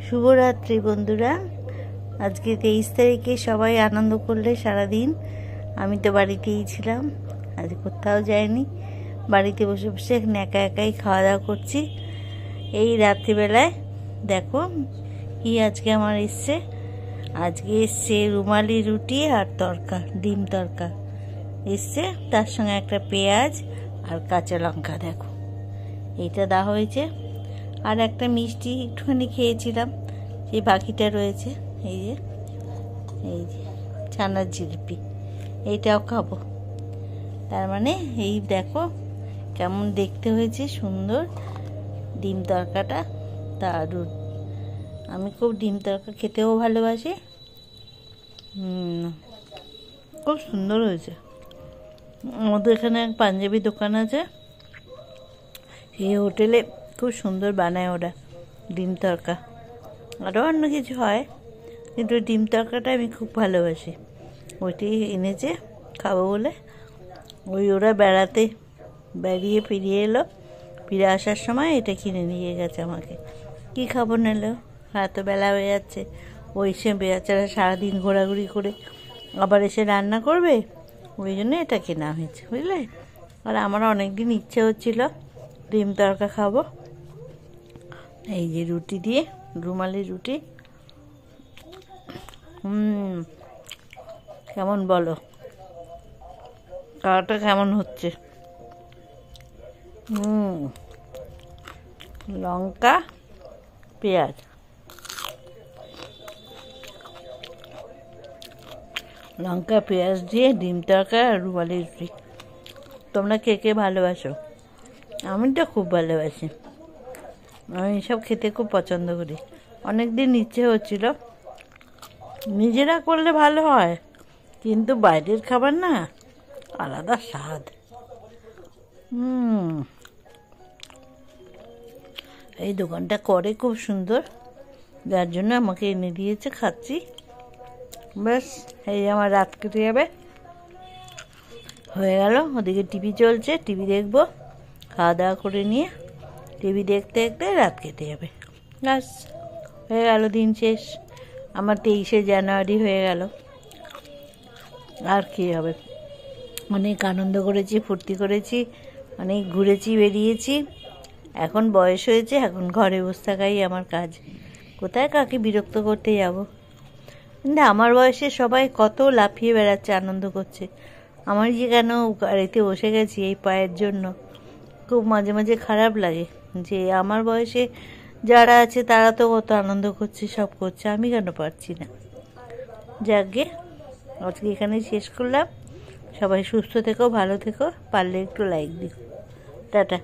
শুভরাত্রি বন্ধুরা। আজকে 23 তারিখে সবাই আনন্দ করলে সারাদিন। আমি তো বাড়িতেই ছিলাম, আজ কোথাও যাইনি। বাড়িতে বসে বসে একা একাই খাওয়া দাওয়া করছি। এই রাত্রিবেলায় দেখো কি আজকে আমার এসছে। আজকে এসছে রুমালি রুটি আর তরকা, ডিম তরকা এসছে, তার সঙ্গে একটা পেঁয়াজ আর কাঁচা লঙ্কা। দেখো এইটা দেওয়া হয়েছে। আর একটা মিষ্টি একটুখানি খেয়েছিলাম, সেই বাকিটা রয়েছে। এই যে ছানার জিলিপি, এইটাও খাবো। তার মানে এই দেখো কেমন দেখতে হয়েছে, সুন্দর ডিম তরকাটা দারুণ। আমি খুব ডিম তরকা খেতেও ভালোবাসি। খুব সুন্দর হয়েছে। আমাদের এখানে এক পাঞ্জাবি দোকান আছে, সেই হোটেলে খুব সুন্দর বানায় ওরা ডিম তরকা। আরও অন্য কিছু হয়, কিন্তু ডিম তরকাটা আমি খুব ভালোবাসি। ওইটি এনেছে খাবো বলে। ওরা বেরিয়ে ফিরিয়ে এলো, ফিরে আসার সময় এটা কিনে নিয়ে গেছে আমাকে। কি খাবো নিল, এত বেলা হয়ে যাচ্ছে। ওই সে বেচারা সারাদিন ঘোরাঘুরি করে আবার এসে রান্না করবে, ওই জন্য এটা কেনা হয়েছে, বুঝলে। আর আমার অনেক দিন ইচ্ছে হচ্ছিল ডিম তরকা খাবো। এই যে রুটি দিয়ে, রুমালি রুটি। কেমন বলো, খাওয়াটা কেমন হচ্ছে? লঙ্কা পেঁয়াজ, লঙ্কা পেঁয়াজ দিয়ে ডিম তরকা আর রুমালি রুটি। তোমরা কে কে ভালোবাসো? আমি তো খুব ভালোবাসি, আমি এসব খেতে খুব পছন্দ করি। অনেক দিন ইচ্ছে হচ্ছিল, নিজেরা করলে ভালো হয়, কিন্তু বাইরের খাবার না আলাদা স্বাদ। এই দোকানটা করে খুব সুন্দর, যার জন্য আমাকে এনে দিয়েছে, খাচ্ছি। ব্যাস, এই আমার রাত কেটে যাবে, হয়ে গেল। ওদিকে টিভি চলছে, টিভি দেখবো। খাওয়া দাওয়া করে নিয়ে টিভি দেখতে দেখতে রাত কেটে যাবে। ব্যাস, হয়ে গেল, দিন শেষ। আমার 23শে জানুয়ারি হয়ে গেল। আর কী হবে? অনেক আনন্দ করেছি, ফুর্তি করেছি, অনেক ঘুরেছি, বেরিয়েছি। এখন বয়স হয়েছে, এখন ঘরে বসে থাকাই আমার কাজ। কোথায় কাকে বিরক্ত করতে যাব? কিন্তু আমার বয়সে সবাই কত লাফিয়ে বেড়াচ্ছে, আনন্দ করছে। আমার যে কেন গাড়িতে বসে গেছি এই পায়ের জন্য, খুব মাঝে মাঝে খারাপ লাগে যে আমার বয়সে যারা আছে তারা তো কত আনন্দ করছে, সব করছে, আমি কেন পারছি না। যাকগে, আজকে এখানেই শেষ করলাম। সবাই সুস্থ থেকো, ভালো থেকো, পারলে একটু লাইক দিও। টাটা।